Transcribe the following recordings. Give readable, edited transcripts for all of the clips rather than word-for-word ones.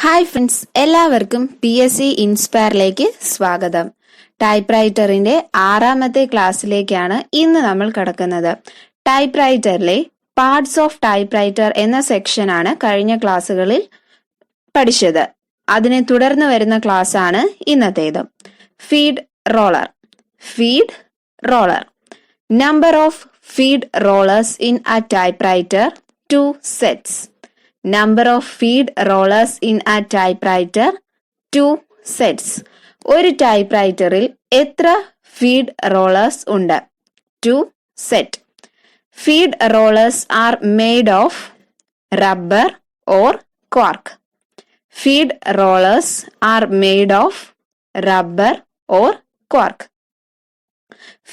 Hi friends, എല്ലാവർക്കും PSC ഇൻസ്പയറിലേക്ക് സ്വാഗതം. ടൈപ്പ് റൈറ്ററിന്റെ 6ാമത്തെ ക്ലാസ്സിലേക്കാണ് ഇന്ന് നമ്മൾ കടക്കുന്നത്. ടൈപ്പ് റൈറ്ററിലെ പാർട്സ് ഓഫ് ടൈപ്പ് റൈറ്റർ എന്ന സെക്ഷനാണ് കഴിഞ്ഞ ക്ലാസ്സുകളിൽ പഠിച്ചത്. അതിനെ തുടർന്ന് വരുന്ന ക്ലാസ് ആണ് ഇന്നത്തേത്. Feed roller. Number of feed rollers in a typewriter 2 sets. Number of feed rollers in a typewriter 2 sets. ഒരു ടൈപ്പ് റൈറ്ററിൽ എത്ര ഫീഡ് റോളേഴ്സ് ഉണ്ട്? 2 set. Feed rollers are made of rubber or cork. Feed rollers are made of rubber or cork.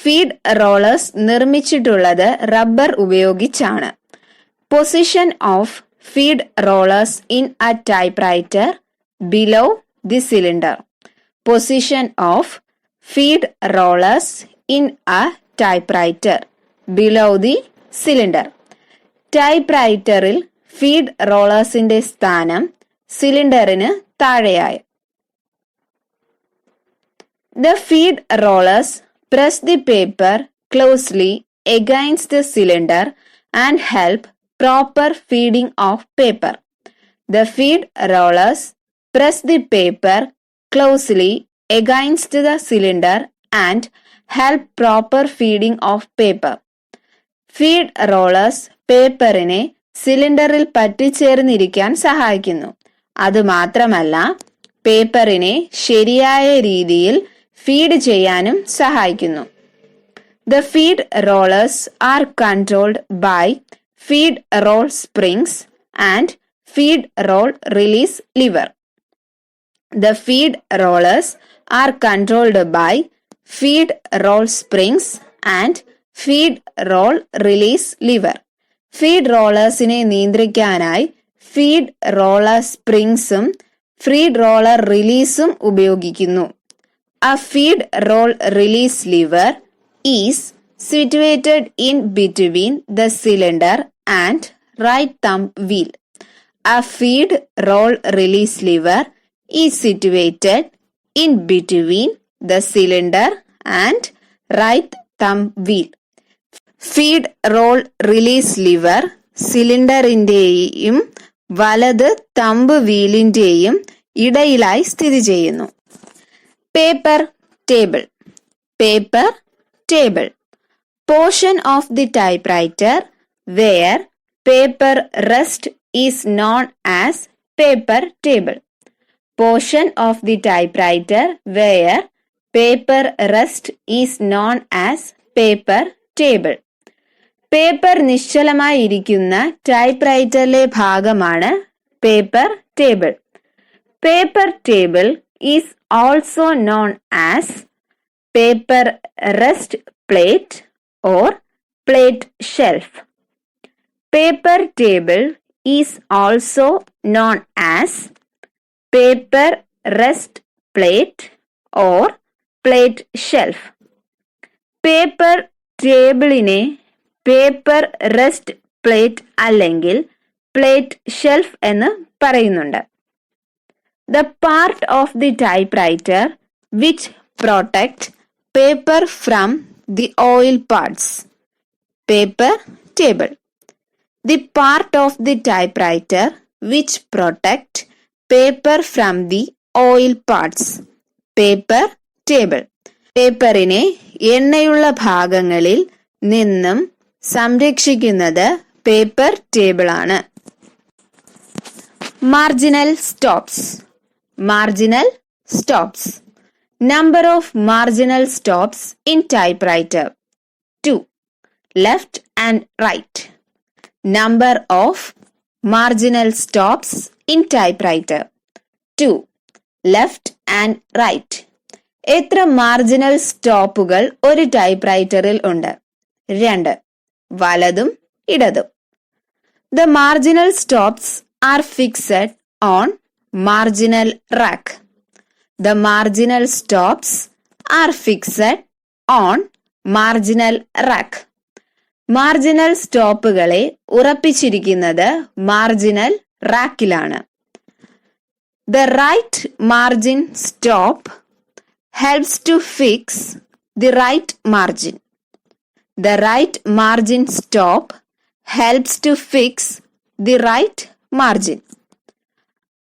Feed rollers നിർമ്മിച്ചിട്ടുള്ളത് rubber ഉപയോഗിച്ചാണ്. Position of feed rollers in a typewriter below the cylinder. Position of feed rollers in a typewriter below the cylinder. ടൈപ്പ്റൈറ്ററിൽ feed റോളേഴ്സിന്റെ സ്ഥാനം സിലിണ്ടറിന് താഴെയായി. The feed rollers press the paper closely against the cylinder and help proper feeding of paper. The feed rollers press the paper closely against the cylinder and help proper feeding of paper. Feed rollers പേപ്പറിനെ സിലിണ്ടറിൽ പറ്റിച്ചേർന്നിരിക്കാൻ സഹായിക്കുന്നു. അതുമാത്രമല്ല, പേപ്പറിനെ ശരിയായ രീതിയിൽ feed ചെയ്യാനും സഹായിക്കുന്നു. The feed rollers are controlled by feed roll springs and feed roll release lever. The feed rollers are controlled by feed roll springs and feed roll release lever. Feed റോളേഴ്സിനെ നിയന്ത്രിക്കാനായി feed roller സ്പ്രിങ്സും feed roller റിലീസും ഉപയോഗിക്കുന്നു. A feed roll release lever is situated in between the cylinder and right thumb wheel. A feed roll release lever is situated in between the cylinder and right thumb wheel. Feed roll release lever സിലിണ്ടറിന്റെയും വലത് thumb വീലിന്റെയും ഇടയിലായി സ്ഥിതി ചെയ്യുന്നു. Paper table. Portion of the typewriter where paper rest is known as paper table. Portion of the typewriter where paper rest is known as paper table. Paper നിശ്ചലമായി ഇരിക്കുന്ന type റൈറ്ററിലെ ഭാഗമാണ് paper table. Paper table is also known as paper rest plate or plate shelf. Paper table is also known as paper rest plate or plate shelf. Paper ടേബിളിനെ paper rest plate അല്ലെങ്കിൽ plate shelf എന്ന് പറയുന്നുണ്ട്. The part of the typewriter which protect paper from the oil parts. Paper table. The part of the typewriter which protect paper from the oil parts. Paper table. പേപ്പറിനെ എണ്ണയുള്ള ഭാഗങ്ങളിൽ നിന്നും സംരക്ഷിക്കുന്നത് paper table ആണ്. Marginal stops. Number of marginal stops in typewriter 2. Left and right. Number of marginal stops in typewriter 2. Left and right. എത്ര marginal സ്റ്റോപ്പുകൾ ഒരു type റൈറ്ററിൽ ഉണ്ട്? 2. വലതും ഇടതും. The marginal stops are fixed on marginal rack. The marginal stops are fixed on marginal rack. Marginal സ്റ്റോപ്പുകളെ ഉറപ്പിച്ചിരിക്കുന്നത് marginal റാക്കിലാണ്. The right margin stop helps to fix the right margin. The right margin stop helps to fix the right margin.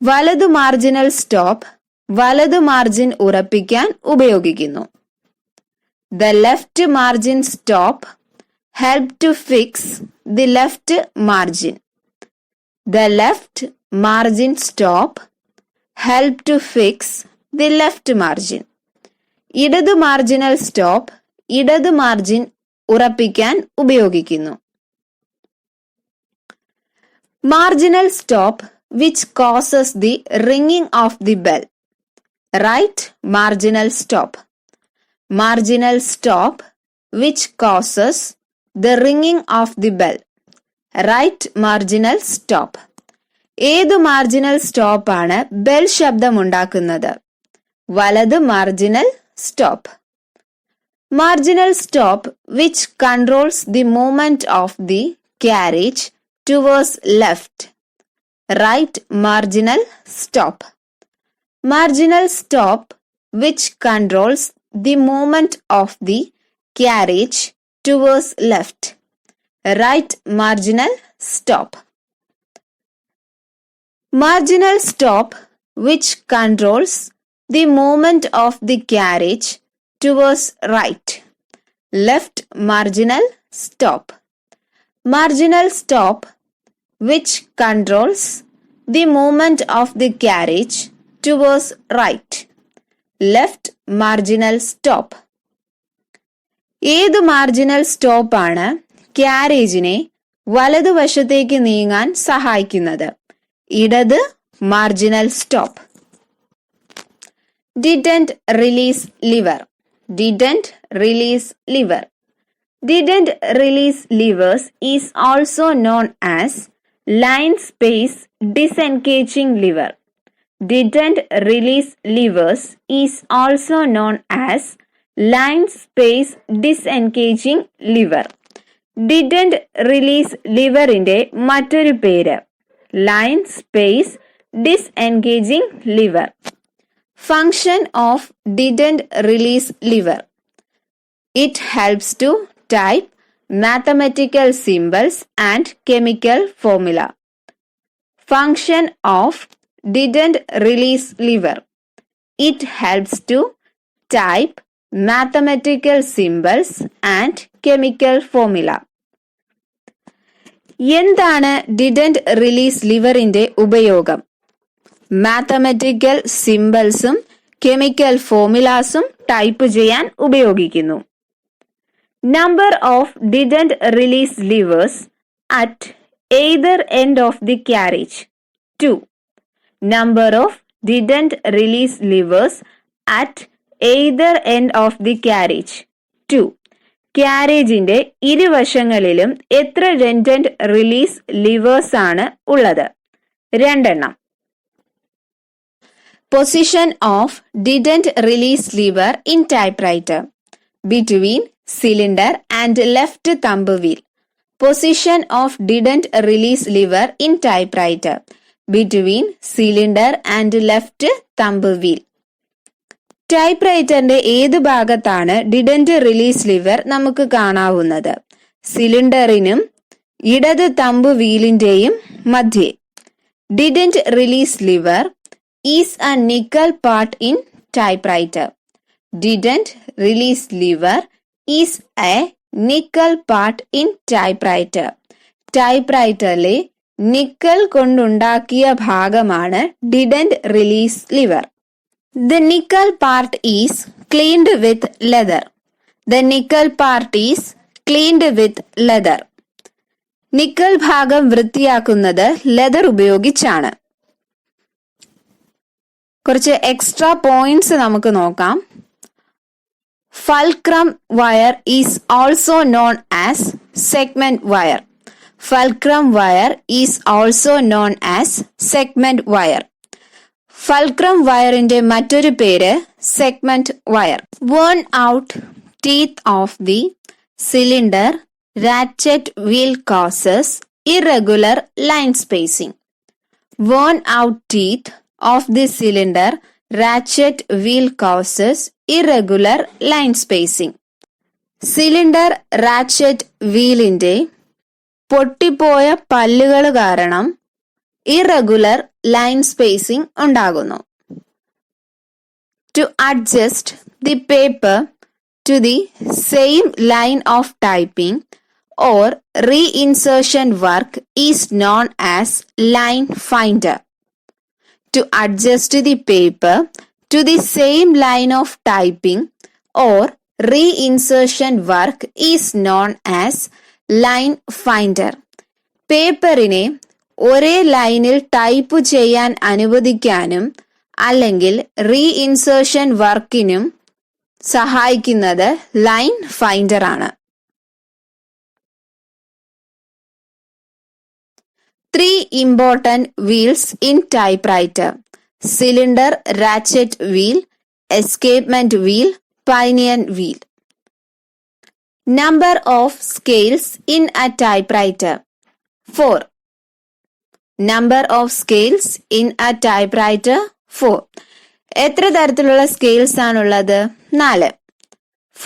വലതു marginal stop വലതു margin ഉറപ്പിക്കാൻ ഉപയോഗിക്കുന്നു. The left margin stop help to fix the left margin. The left margin stop help to fix the left margin. ഇടതു marginal stop ഇടതു margin ഉറപ്പിക്കാൻ ഉപയോഗിക്കുന്നു. Marginal stop which causes the ringing of the bell. Right marginal stop. Marginal stop which causes the ringing of the bell. Right marginal stop. ഏതു marginal stop ആണ് bell ശബ്ദമുണ്ടാക്കുന്നത്? വലത് marginal stop. Marginal stop which controls the movement of the carriage towards left. Right marginal stop. Marginal stop which controls the movement of the carriage towards left. Right marginal stop. Marginal stop which controls the movement of the carriage towards right. Left marginal stop. Marginal stop which controls the movement of the carriage towards right. Left marginal stop. ഏതു marginal stop ആണ് ക്യാരേജിനെ വലതുവശത്തേക്ക് നീങ്ങാൻ സഹായിക്കുന്നത്? ഇടത് marginal stop. Didn't release lever. Didn't release lever. Didn't release levers is also known as line space disengaging lever. Didn't release levers is also known as line space disengaging lever. Didn't release leverന്റെ മറ്റൊരു പേര് line space disengaging lever. Function of didn't release lever. It helps to type mathematical symbols and chemical formula. Function of didn't release lever. It helps to type mathematical symbols and chemical formula. എന്താണ് didn't release leverന്റെ ഉപയോഗം? Mathematical സിംബൽസും chemical ഫോർമുലാസും type ചെയ്യാൻ ഉപയോഗിക്കുന്നു. Number of didn't release levers at either end of the carriage 2. Number of didn't release levers at either end of the carriage 2. ക്യാരേജിന്റെ ഇരുവശങ്ങളിലും എത്ര didn't release levers ആണ് ഉള്ളത്? 2 എണ്ണം. Position of didn't release lever in typewriter. Between cylinder and left thumb wheel. Position of didn't release lever in typewriter. Between cylinder and left thumb wheel. ടൈപ്പ്റൈറ്ററിന്റെ ഏത് ഭാഗത്താണ് didn't release liver നമുക്ക് കാണാവുന്നത്? സിലിണ്ടറിനും ഇടത് thumb വീലിന്റെയും മധ്യേ. Detent release lever is a nickel part in typewriter. Detent release lever is a nickel part in typewriter. ടൈപ്പ്റൈറ്ററിലെ nickel കൊണ്ടുണ്ടാക്കിയ ഭാഗമാണ് detent release lever. The nickel part is cleaned with leather. The nickel part is cleaned with leather. Nickel ഭാഗം വൃത്തിയാക്കുന്നത് leather ഉപയോഗിച്ചാണ്. കുറച്ച് extra points നമുക്ക് നോക്കാം. Fulcrum wire is also known as segment wire. Fulcrum wire is also known as segment wire. Fulcrum വയറിന്റെ മറ്റൊരു പേര് segment wire. worn out teeth of the cylinder ratchet wheel causes irregular line spacing. worn out teeth of the cylinder ratchet wheel causes irregular line spacing. Cylinder ratchet വീലിന്റെ പൊട്ടിപ്പോയ പല്ലുകൾ കാരണം irregular line spacing ഉണ്ടാകുന്നു. To adjust the paper to the same line of typing or reinsertion work is known as line finder. To adjust the paper to the same line of typing or reinsertion work is known as line finder. പേപ്പറിനെ ഒരേ ലൈനിൽ type ചെയ്യാൻ അനുവദിക്കാനും അല്ലെങ്കിൽ റീഇൻസേർഷൻ വർക്കിനും സഹായിക്കുന്നത് line finder ആണ്. 3 important wheels in typewriter: cylinder ratchet wheel, escapement wheel, pinion wheel. Number of scales in a typewriter: 4. Number of scales in a typewriter: 4. എത്ര തരത്തിലുള്ള scales ആണുള്ളത്? 4.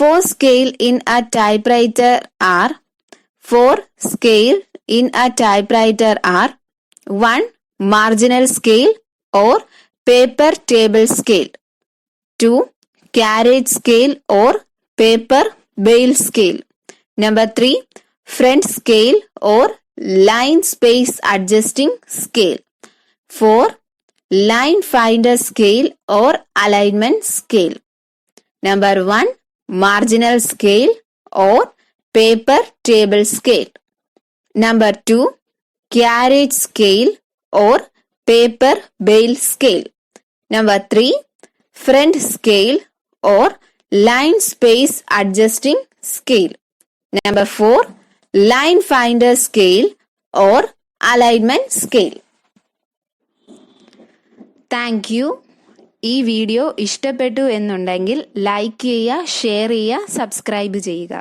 4 scale in a typewriter are: 4 scale in a typewriter are 1. Marginal scale or paper table scale, 2. Carriage scale or paper bale scale, number 3. Front scale or line space adjusting scale, 4. Line finder scale or alignment scale, number 1. Marginal scale or paper table scale, number 2. Carriage scale or paper bale scale, number 3. Front scale or line space adjusting scale, number 4. Line finder scale or alignment scale. Thank you. ഈ video ഇഷ്ടപ്പെട്ടു എന്നുണ്ടെങ്കിൽ like ചെയ്യുക, share ചെയ്യുക, subscribe ചെയ്യുക.